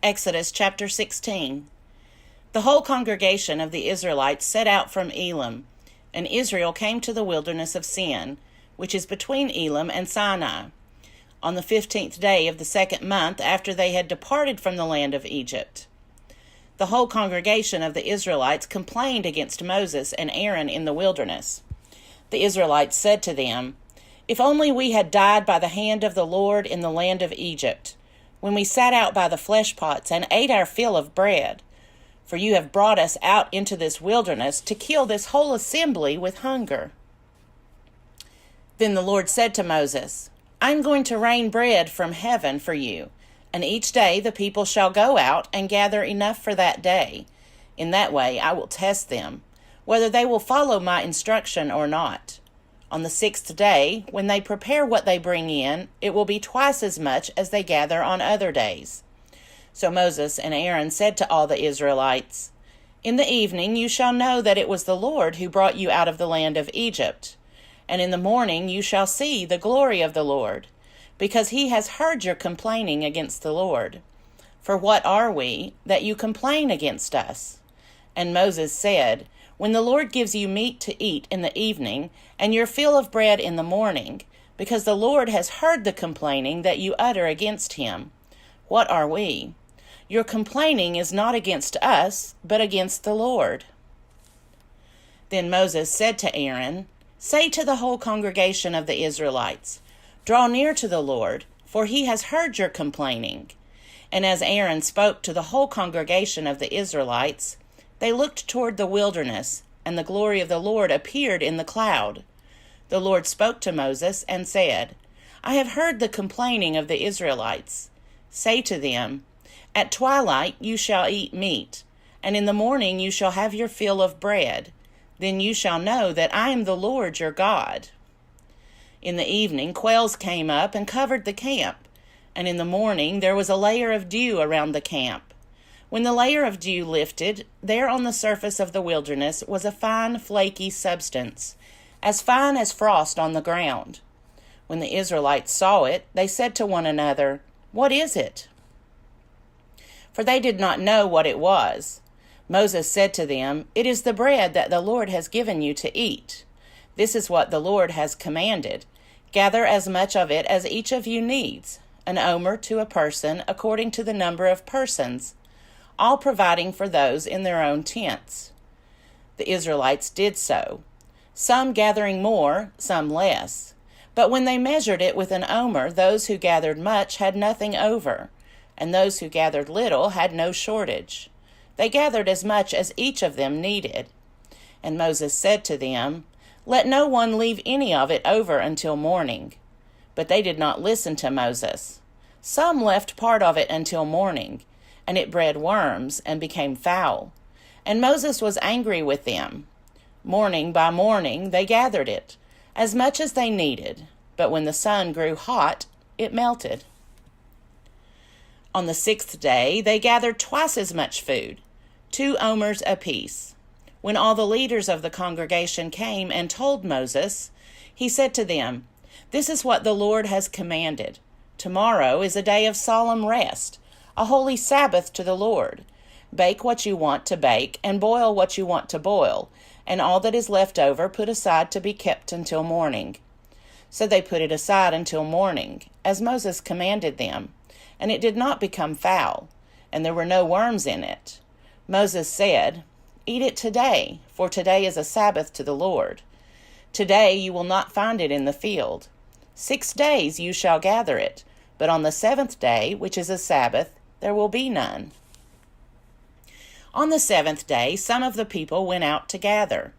Exodus chapter 16. The whole congregation of the Israelites set out from Elim, and Israel came to the wilderness of Sin, which is between Elim and Sinai, on the 15th day of the second month after they had departed from the land of Egypt. The whole congregation of the Israelites complained against Moses and Aaron in the wilderness. The Israelites said to them, "If only we had died by the hand of the Lord in the land of Egypt, when we sat out by the flesh pots and ate our fill of bread. For you have brought us out into this wilderness to kill this whole assembly with hunger." Then the Lord said to Moses, "I am going to rain bread from heaven for you, and each day the people shall go out and gather enough for that day. In that way I will test them, whether they will follow my instruction or not. On the 6th day, when they prepare what they bring in, it will be twice as much as they gather on other days." So Moses and Aaron said to all the Israelites, "In the evening you shall know that it was the Lord who brought you out of the land of Egypt. And in the morning you shall see the glory of the Lord, because he has heard your complaining against the Lord. For what are we, that you complain against us?" And Moses said, "When the Lord gives you meat to eat in the evening, and your fill of bread in the morning, because the Lord has heard the complaining that you utter against him, what are we? Your complaining is not against us, but against the Lord." Then Moses said to Aaron, "Say to the whole congregation of the Israelites, 'Draw near to the Lord, for he has heard your complaining.'" And as Aaron spoke to the whole congregation of the Israelites, they looked toward the wilderness, and the glory of the Lord appeared in the cloud. The Lord spoke to Moses and said, "I have heard the complaining of the Israelites. Say to them, 'At twilight you shall eat meat, and in the morning you shall have your fill of bread. Then you shall know that I am the Lord your God.'" In the evening quails came up and covered the camp, and in the morning there was a layer of dew around the camp. When the layer of dew lifted, there on the surface of the wilderness was a fine, flaky substance, as fine as frost on the ground. When the Israelites saw it, they said to one another, "What is it?" For they did not know what it was. Moses said to them, "It is the bread that the Lord has given you to eat. This is what the Lord has commanded. Gather as much of it as each of you needs, an omer to a person according to the number of persons, all providing for those in their own tents." The Israelites did so, some gathering more, some less. But when they measured it with an omer, those who gathered much had nothing over, and those who gathered little had no shortage. They gathered as much as each of them needed. And Moses said to them, "Let no one leave any of it over until morning." But they did not listen to Moses. Some left part of it until morning, and it bred worms and became foul. And Moses was angry with them. Morning by morning they gathered it, as much as they needed, but when the sun grew hot, it melted. On the 6th day they gathered twice as much food, 2 omers apiece. When all the leaders of the congregation came and told Moses, he said to them, "This is what the Lord has commanded. Tomorrow is a day of solemn rest, a holy Sabbath to the Lord. Bake what you want to bake, and boil what you want to boil, and all that is left over put aside to be kept until morning." So they put it aside until morning, as Moses commanded them, and it did not become foul, and there were no worms in it. Moses said, "Eat it today, for today is a Sabbath to the Lord. Today you will not find it in the field. 6 days you shall gather it, but on the 7th day, which is a Sabbath, there will be none." On the 7th day some of the people went out to gather,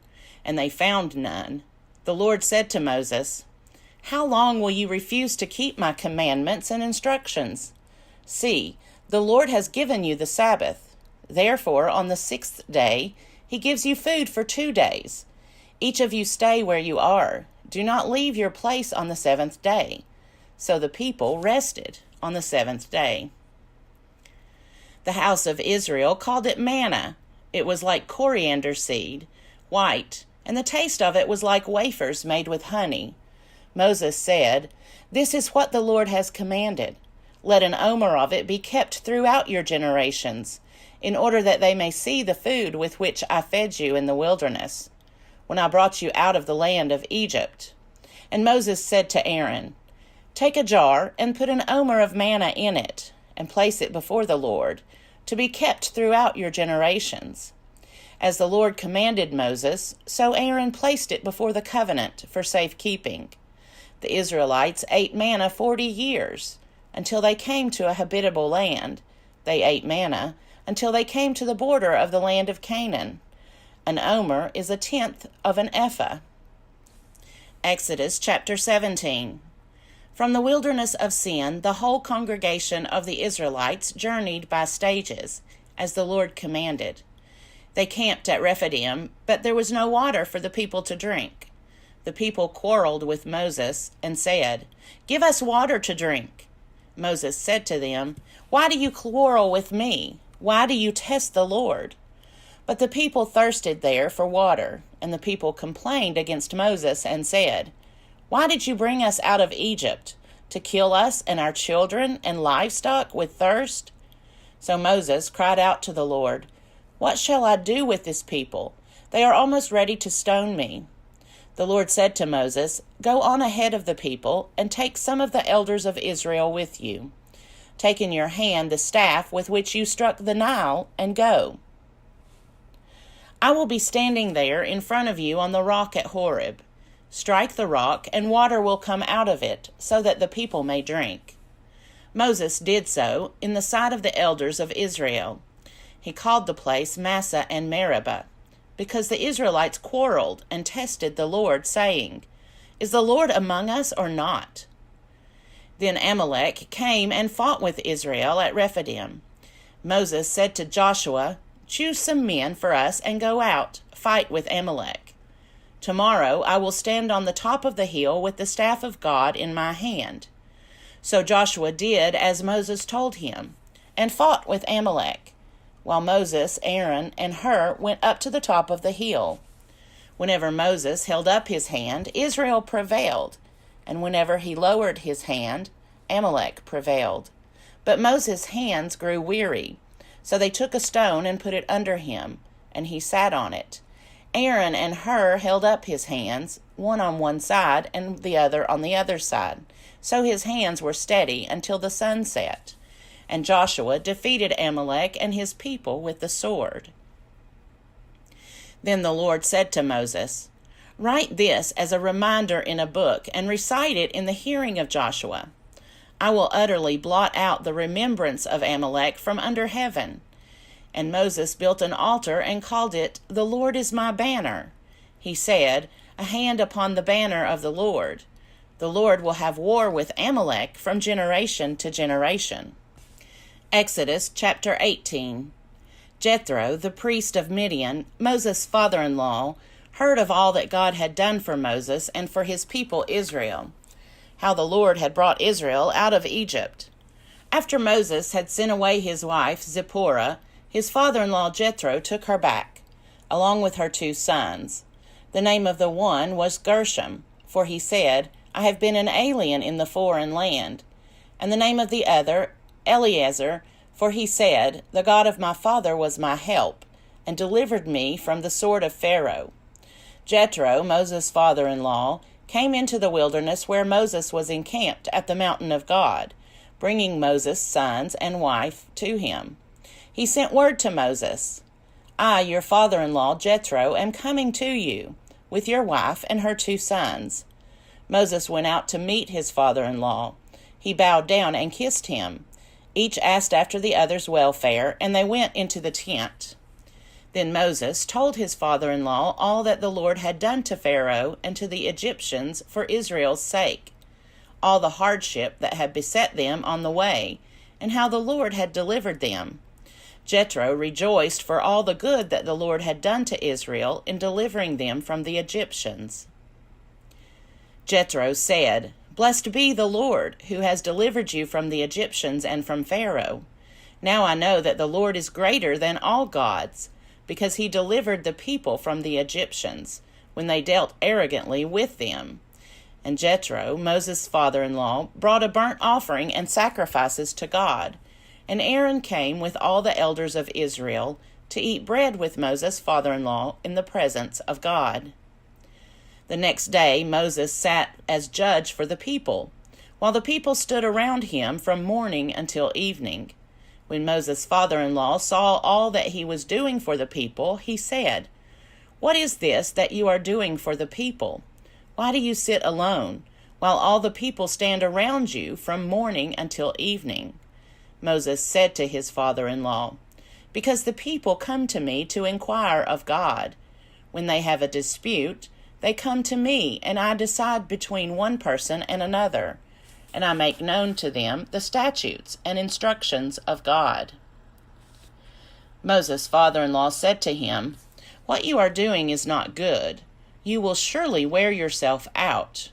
and they found none. The Lord said to Moses, "How long will you refuse to keep my commandments and instructions? See, the Lord has given you the Sabbath. Therefore, on the 6th day, he gives you food for 2 days. Each of you stay where you are. Do not leave your place on the 7th day." So the people rested on the 7th day. The house of Israel called it manna. It was like coriander seed, white, and the taste of it was like wafers made with honey. Moses said, "This is what the Lord has commanded. Let an omer of it be kept throughout your generations, in order that they may see the food with which I fed you in the wilderness, when I brought you out of the land of Egypt. And Moses said to Aaron, Take a jar and put an omer of manna in it, and place it before the Lord, to be kept throughout your generations. As the Lord commanded Moses, so Aaron placed it before the covenant for safekeeping. The Israelites ate manna 40 years, until they came to a habitable land. They ate manna until they came to the border of the land of Canaan. An omer is 1/10 of an ephah. Exodus chapter 17. From the wilderness of Sin, the whole congregation of the Israelites journeyed by stages, as the Lord commanded. They camped at Rephidim, but there was no water for the people to drink. The people quarreled with Moses and said, Give us water to drink. Moses said to them, Why do you quarrel with me? Why do you test the Lord? But the people thirsted there for water, and the people complained against Moses and said, Why did you bring us out of Egypt, to kill us and our children and livestock with thirst? So Moses cried out to the Lord, What shall I do with this people? They are almost ready to stone me. The Lord said to Moses, Go on ahead of the people, and take some of the elders of Israel with you. Take in your hand the staff with which you struck the Nile, and go. I will be standing there in front of you on the rock at Horeb. Strike the rock, and water will come out of it, so that the people may drink. Moses did so in the sight of the elders of Israel. He called the place Massah and Meribah, because the Israelites quarreled and tested the Lord, saying, Is the Lord among us or not? Then Amalek came and fought with Israel at Rephidim. Moses said to Joshua, Choose some men for us and go out, fight with Amalek. Tomorrow I will stand on the top of the hill with the staff of God in my hand. So Joshua did as Moses told him, and fought with Amalek, while Moses, Aaron, and Hur went up to the top of the hill. Whenever Moses held up his hand, Israel prevailed, and whenever he lowered his hand, Amalek prevailed. But Moses' hands grew weary, so they took a stone and put it under him, and he sat on it. Aaron and Hur held up his hands, one on one side and the other on the other side, so his hands were steady until the sun set. And Joshua defeated Amalek and his people with the sword. Then the Lord said to Moses, Write this as a reminder in a book, and recite it in the hearing of Joshua. I will utterly blot out the remembrance of Amalek from under heaven. And Moses built an altar and called it, The Lord is my banner. He said, A hand upon the banner of the Lord. The Lord will have war with Amalek from generation to generation. Exodus chapter 18. Jethro, the priest of Midian, Moses' father-in-law, heard of all that God had done for Moses and for his people Israel, how the Lord had brought Israel out of Egypt. After Moses had sent away his wife, Zipporah, his father-in-law Jethro took her back, along with her 2 sons. The name of the one was Gershom, for he said, I have been an alien in the foreign land. And the name of the other, Eleazar, for he said, The God of my father was my help, and delivered me from the sword of Pharaoh. Jethro, Moses' father-in-law, came into the wilderness where Moses was encamped at the mountain of God, bringing Moses' sons and wife to him. He sent word to Moses, I, your father-in-law Jethro, am coming to you, with your wife and her 2 sons. Moses went out to meet his father-in-law. He bowed down and kissed him. Each asked after the other's welfare, and they went into the tent. Then Moses told his father-in-law all that the Lord had done to Pharaoh and to the Egyptians for Israel's sake, all the hardship that had beset them on the way, and how the Lord had delivered them. Jethro rejoiced for all the good that the Lord had done to Israel in delivering them from the Egyptians. Jethro said, Blessed be the Lord, who has delivered you from the Egyptians and from Pharaoh. Now I know that the Lord is greater than all gods, because he delivered the people from the Egyptians, when they dealt arrogantly with them. And Jethro, Moses' father-in-law, brought a burnt offering and sacrifices to God. And Aaron came with all the elders of Israel to eat bread with Moses' father-in-law in the presence of God. The next day Moses sat as judge for the people, while the people stood around him from morning until evening. When Moses' father-in-law saw all that he was doing for the people, he said, "What is this that you are doing for the people? Why do you sit alone, while all the people stand around you from morning until evening?" Moses said to his father-in-law, "Because the people come to me to inquire of God. When they have a dispute, they come to me, and I decide between one person and another, and I make known to them the statutes and instructions of God." Moses' father-in-law said to him, "What you are doing is not good. You will surely wear yourself out,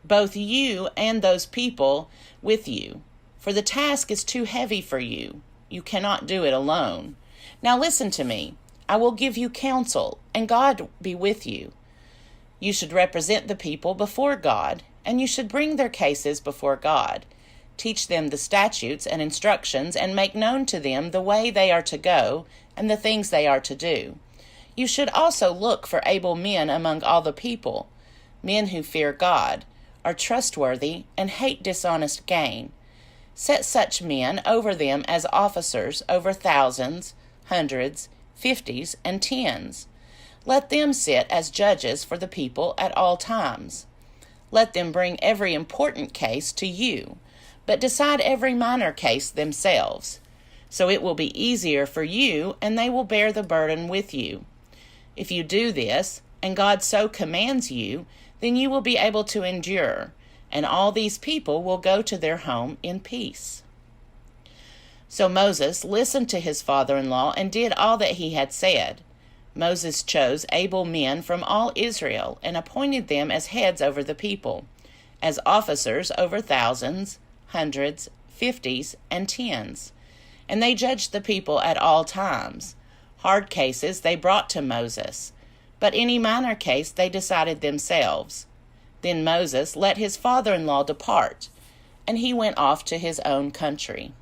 both you and those people with you, for the task is too heavy for you. You cannot do it alone. Now listen to me. I will give you counsel, and God be with you. You should represent the people before God, and you should bring their cases before God. Teach them the statutes and instructions, and make known to them the way they are to go and the things they are to do. You should also look for able men among all the people, men who fear God, are trustworthy, and hate dishonest gain. Set such men over them as officers over thousands, hundreds, fifties, and tens. Let them sit as judges for the people at all times. Let them bring every important case to you, but decide every minor case themselves. So it will be easier for you, and they will bear the burden with you. If you do this, and God so commands you, then you will be able to endure, and all these people will go to their home in peace." So Moses listened to his father-in-law and did all that he had said. Moses chose able men from all Israel and appointed them as heads over the people, as officers over thousands, hundreds, fifties, and tens. And they judged the people at all times. Hard cases they brought to Moses, but any minor case they decided themselves. Then Moses let his father-in-law depart, and he went off to his own country.